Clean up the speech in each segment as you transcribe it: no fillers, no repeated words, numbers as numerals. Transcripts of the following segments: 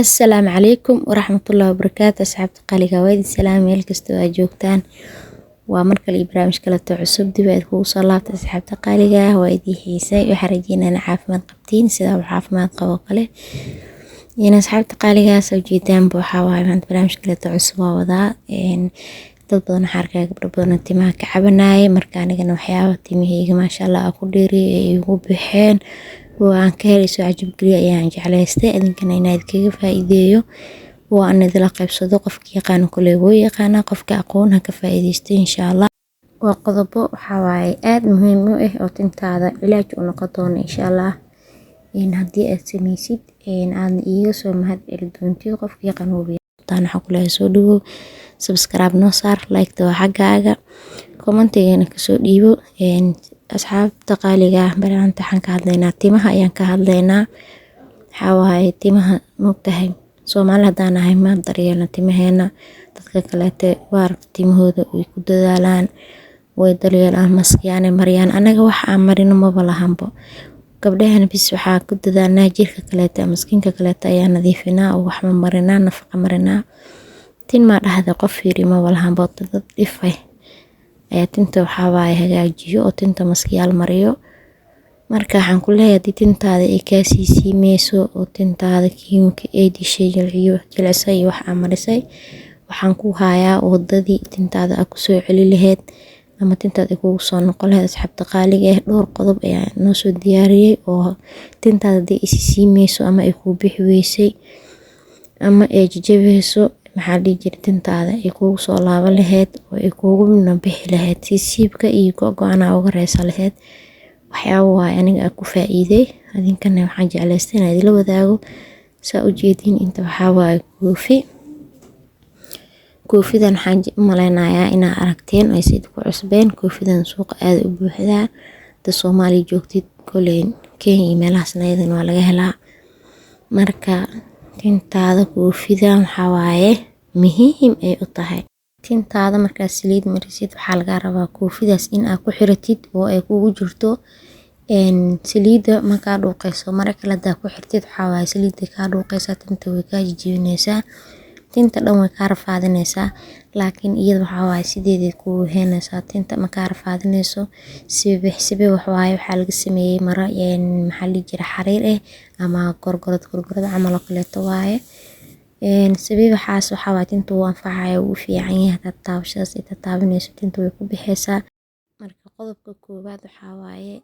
السلام عليكم ورحمة الله وبركاته. أصحابتي قالي وايد السلام ميل كستو أجوكتان ومركل إبراهيم شكلته عصب دي بعد هو صلاة. أصحابتي قالي وايدي حيساء وحرجينا أنا عافمات قبتين سدا وعافمات قوقله يعني أصحابتي قالي سوجيتان بوحاواي عند إبراهيم شكلته عصب وضع إن dad badan xarka gabdho badan timaha ka cabanayay marka anigana waxyaabo timahayga maasha Allah ku dheeri ay ugu bixeen waan ka helay soo cajib galiya ayaan jeclaystay idinkana inaad kaga faa'iideeyo oo aan idila qaybsado qofkii yaqaan kulay wuu yaqaan qofka aqoon ha ka faa'iideysto insha Allah waa qodobo waxa waaye aad muhiim u ah oo tintaada ilaaj u noqon doona insha Allah in haddii aad sameysid aan iiga soo mahad celin doontii qofkii yaqaan wuu yaqaan waxa kula soo dhawo subscribe noo saar like ta xagaaga commentigana ka soo dhiibo asxaabta qaaliga barnaamijka waxaan ka hadlaynaa timaha ayaan ka hadlaynaa waxa waaye timaha mugtahay Soomaali hadaan ahay ma daryeelna timaheena dadka kale waar timahooda ay ku dadaalaan way daryeelaan maskiyaan mariyaan anaga wax aan marino ma balahanbo gabdhahan bis waxa ku dadaalnaa jirka kale maskinka kale ayaa nadiifinaa oo wax ma marinaa nafaqa marinaa tin ma dhahda qof fiiri ma walahanbo dad dhifay ayaa tinta waxa waaye hagaajiyo oo tinta maskiyaal mariyo marka waxaan ku leeyahay tintaada ay ka siimeyso oo tintaada kiimka ay dishay jilicsan wax amarisay waxaan ku hayaa wadadii tintaada ku soo celi lahayd ama tintaada ku soo noqon lahayd asxaabta qaaliga dhowr qodob ayaa noo soo diyaariyay oo tintaada ay siimeyso ama ay ku bixi weysay ama ay jajabeyso maxaa dhigi tintaada ay kugu soo laaban lahayd oo ay kugu bixi lahayd siibka iyo go'aana uga reeysan lahayd waxyaabo waay aniga ku faa'iiday adinkana waxaan jeclaystay inaad ila wadaago saa u jeedin inta waxa waay koofidan waxaan maleynayaa inaad aragteen ay sid ku cusbeen koofidan suuqa aad u buuxdaa da Soomaali joogtid koleen Kenya meelahaasna waa laga helaa marka tintaada koofidan waxa waaye muhiim ay u tahay tintaada marka saliid marisid waxa laga rabaa koofidaas in aad ku xiratid oo ay kugu jirto saliida marka dhuuqayso marka kala ku xirtid waxa waaye saliida ka dhuuqaysa tinta way ka jijibinaysaa tinta dhan way ka rafaadinaysaa laakiin iyada waxa waaye sideedii ku heenaysaa tinta ma ka rafaadinayso sibe waxa waaye waxa laga sameeyay mara maxaa la jira xariir ama gorgorad camal oo kale waaye sabiib waxa waaye tinta uu anfacayo uu fiican yahay taabashadaas ay taabinayso tinta way ku bixaysaa marka qodobka koowaad waxa waaye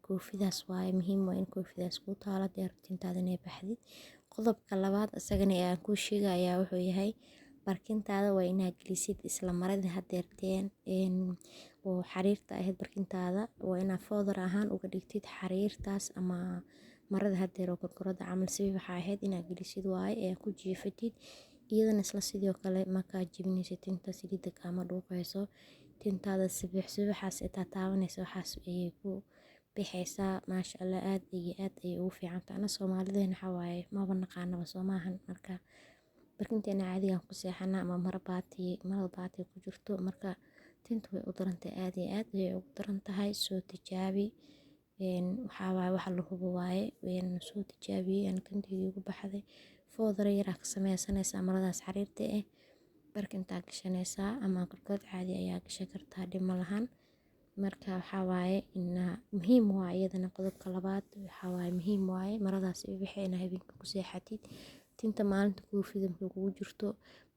koofidaas waaye muhiim waa in koofidaas ku taalo deer tintaada inay baxdid qodobka labaad asagana aan ku sheegayaa wuxuu yahay barkintaada waa inaad gelisid isla maradii hadeerteen oo xariirta ahayd barkintaada waa inaad foodar ahaan uga dhigtid xariirtaas ama marada hadeer oo gorgorada camal sabiib waxa ahayd inaad gelisid waaye ee ku jiifatid iyadana isla sidoo kale marka jibinaysid tinta saliida kama dhuuqayso tintaada sabiixaas ay taabanayso waxaas ay ku bixaysaa maasha Allah aad iyo aad ay ugu fiicantahay ana Soomaalideena waxa waaye ma naqaanaba Soomahan marka barkinteena caadiga ku seexana ama mara baati ku jirto marka tinta way u darantay aad iyo aad ay ugu darantahay soo tijaabi waxa waaye waxa la hubo waaye soo tijaabiyay aan kantiga ugu baxday foodar yar ka sameysanaysa maradaas xariirta barkinta gashanaysa ama gorgorad caadi ayaa gashan kartaa dhib malahan marka waxa waaye in muhiim waa iyadana qodobka labaad waxa waaye muhiim waaye maradaas wixii habeenka ku seexatid tinta maalinta koofida kugu jirto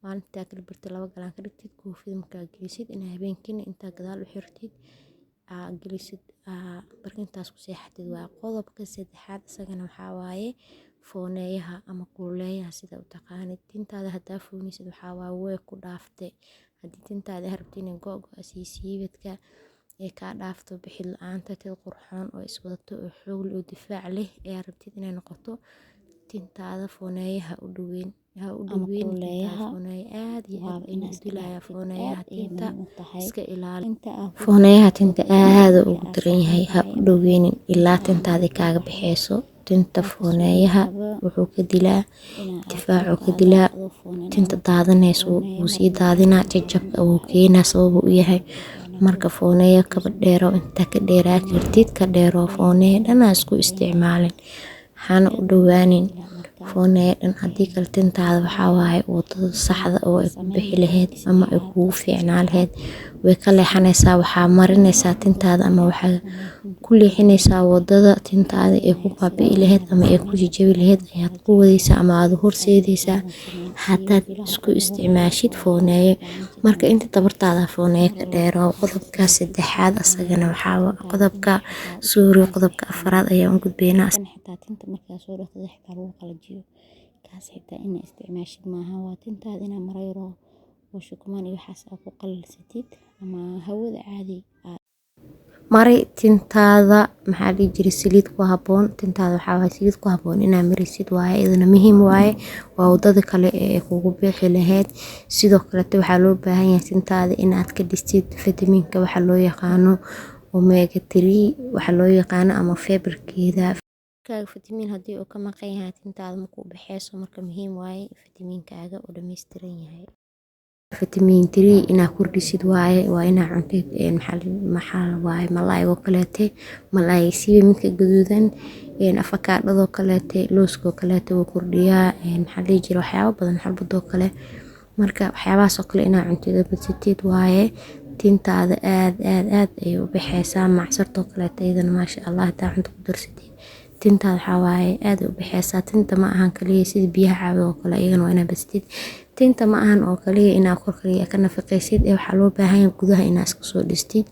maalinta kala birta laba galaan ka dhigtid koofida marka gelisid in habeenkina inta gadaal u xirtid gelisid barkintaas ku seexatid waa qodobka saddexaad isagana waxa waaye fooneeyaha ama kuleeyaha sida u taqaanid tintaada hadaa foonaysid waxa waaye way ku dhaaftay hadii tintaada rabtiin go'go siibadka ee ka dhaafto bixid la'aanta tid qurxoon oo iswadato oo xoog leh oo difaac leh ee rabtid inay noqoto tintaada fooneeyaha u dhaweyn aad iyo aad inuu dilaya fooneeyaha tinta iska ilaali fooneeyaha tinta aad ugu daran yahay ha u dhaweynin ilaa tintaada kaaga bixeyso tinta fooneeyaha wuxuu ka dilaa difaacu ka dilaa tinta daadanayso uu sii daadina jajabka uu keenaa sabab u yahay marka fooneeya kaba dheero inta ka dheeraa kartid ka dheero fooneeya dhana isku isticmaalin hana u dhawaanin fooneeyo dhan, haddii kale tintaada waxaa waaye wadada saxda oo ay ku bixi lahayd ama ay kugu fiicnaan lahayd way ka leexanaysaa. waxaa marinaysaa tintaada ama waxaa ku leexinaysaa wadada tintaada ay ku baabi'i lahayd ama ay ku jajabi lahayd ayaad ku wadaysaa ama aad horseedaysaa hadaad isku isticmaashid fooneeyo. marka inta tabartaada fooneeyo ka dheero. qodobka saddexaad asagana waxaa qodobka afraad ayaan u gudbaynaa. xitaa tinta markaa soo dhaqdo xitaa lagu qalajiyo kaas xitaa inaa isticmaashid maaha. waa tintaada inaa maro yar oo shukumaan iyo waxaas aad ku qalalsatid ama hawada caadi mari tintaada maxaa dhihi jiray saliid ku habboon. tintaada waxaa waaye saliid ku habboon inaa marisid waaye, iyadana muhiim waaye. waa wadada kale ee kugu bixi lahayd. sidoo kaleeto waxaa loo baahan yahay tintaada inaad ka dhistid fitamiinka waxa loo yaqaano omega 3 waxa loo yaqaano ama fiberkeeda. fitamiin haddii uu ka maqan yahay tintaada markuu baxeyso, marka muhiim waaye fitamiinkaaga oo dhameystiran yahay. fitamiin 3 inaa kordhisid waaye, waa inaa cuntid maxaa waaye malaaygo kaleete, malaay siiba midka gaduudan, afakaadhadoo kaleete, looskoo kaleete wuu kordhiyaa, maxaa dhihi jiray waxyaabo badan xalbadoo kale. marka waxyaabahaasoo kale inaa cuntid badsatid waaye. tintaada aad ay u baxeysaa. macsartoo kaleete iyadana maasha Allah hadaa cunto ku darsatid tintaada waxaa waaye aad u baxeysaa. tinta ma ahan kaliya sida biyaha caawida oo kale, iyagana waa inaa badsatid. tinta ma ahan oo kaliya inaa kor kaliya ka nafaqeysid ee waxaa loo baahan yahay gudaha inaa iska soo dhistid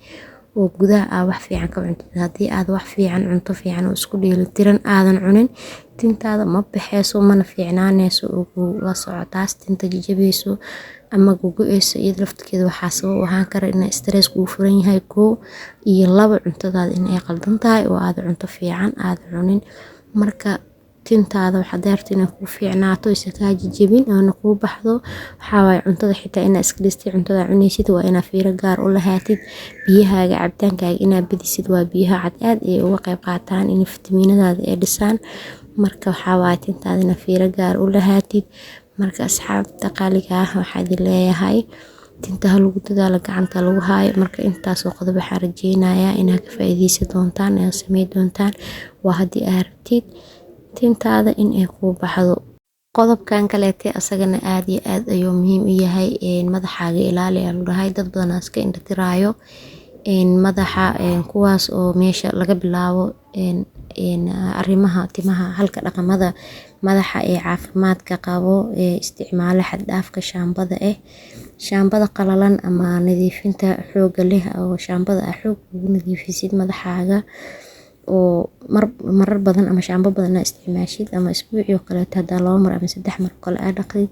oo gudaha aad wax fiican ka cuntid. haddii aad wax fiican cunto fiican oo isku dheelitiran aadan cunin, tintaada ma baxeyso mana fiicnaaneyso. oo la socotaas tinta jajabayso ama gogo'eyso iyada laftirkeeda waxaa sabab u ahaan kara in stress kugu furan yahay 1 iyo 2 cuntadaada in ay qaldan tahay oo aad cunto fiican aad cunin. marka tintaada waxaad rabtaa inay kuu fiicnaato isa kaa jajabin oo kuu baxdo waxaa waaye cuntada xitaa inaa iska dhistid. cuntada cunaysid waa inaa fiiro gaar u lahaatid. biyahaaga cabitaankaaga inaa badisid waa biyaha cad aad ay uga qayb qaataan in fitamiinadaada ay dhisaan. marka waxaa waaye tintaada inaa fiiro gaar u lahaatid. marka asxaabta qaaliga ah waxaa idin leeyahay tinta ha lagu dadaalo gacanta lagu haayo. marka intaasoo qodob waxaan rajeynayaa inaad ka faa'iideysan doontaan ee sameyn doontaan. waa haddii aad rabtid tintaada in ay kuu baxdo. qodobkan kaleete asagana aad iyo aad ayuu muhiim u yahay. madaxaaga ilaali ayaa lagu dhahay. dad badan iska indhatiraayo madaxa kuwaas oo meesha laga bilaabo arrimaha timaha halka dhaqamada madaxa ee caafimaadka qabo ee isticmaalo xad dhaafka shaambada qalalan ama nadiifinta xooga leh oo shaambada xoog ugu nadiifisid madaxaaga oo marar badan ama shaambo badan isticmaashid ama isbuucii kale hadaa 2 mar ama 3 mar kale aad dhaqdid.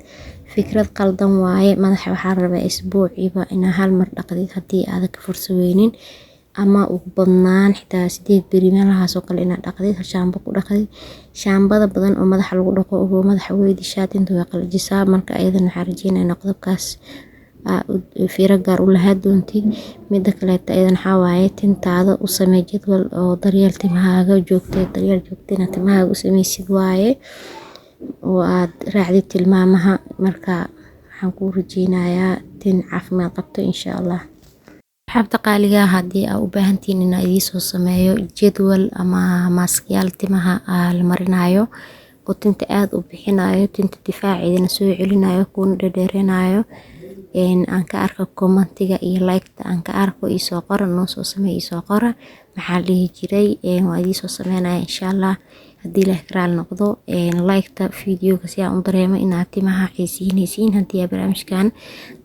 fikrad qaldan waaye. madaxa waxaa rabaa isbuuciiba inaa 1 mar dhaqdid haddii aad ka fursadeynin ama ugu badnaan xitaa 8 beri meelahaas oo kale inaad dhaqdid shaambo ku dhaqdid. shaambada badan oo madaxa lagu dhaqo oo madaxa weydishaa tinta way qalajisaa. marka ayadana waxaan rajeynayaa qodobkaas fiiro gaar u lahaa doontid. mida kaleeta ayadana waxaa waaye tintaada u samee jadwal oo daryeel timahaaga joogteena timahaaga u sameysid waaye oo aad raacdid tilmaamaha. marka waxaan kuu rajeynayaa tin caafimaad qabto insha Allah. asxaabta qaaliga haddii aad u baahantihiin inaa idiin soo sameeyo jadwal ama maaskyaal timaha la marinayo oo tinta aad u bixinayo, tinta difaaceedana soo celinayo, kuna dheereenayo, aan ka arko commentiga iyo like-ta aan ka arko isoo qora noo soo sameey isoo qora maxaa dhihi jiray waa idiin soo sameynaya insha Allah haddii la ikraal noqdo. like-ta videoga si aan u dareemo inaad timaha xiisinaysiin. haddii barnaamijkan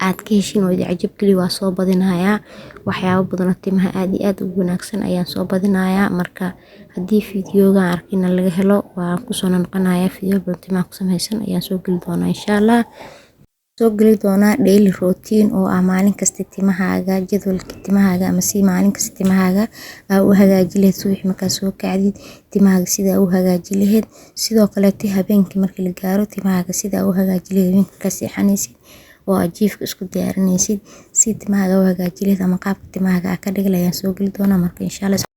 aad ka heshin oo idin cajab geli waa soo badinayaa waxyaabo badan oo timaha aad iyo aad u wanaagsan ayaan soo badinayaa. marka haddii videoga arkina laga helo waan ku soo noqonayaa video badan timaha ku sameysan ayaan soo geli doonaa insha Allah. soo geli doonaa daily routine oo maalin kasta timahaaga jadwalka timahaaga ama si maalin kasta timahaaga u hagaaji lahayd. subax markaa soo kacdid timahaaga sida u hagaaji lahayd. sidoo kale habeenkii markii la gaaro timahaaga sida u hagaaji lahayd. habeenkii ka seexanaysid oo ajiifka isku diyaarinaysid si timahaaga u hagaaji lahayd ama qaabka timahaaga ka dhigay ayaan soo geli doonaa. marka insha Allah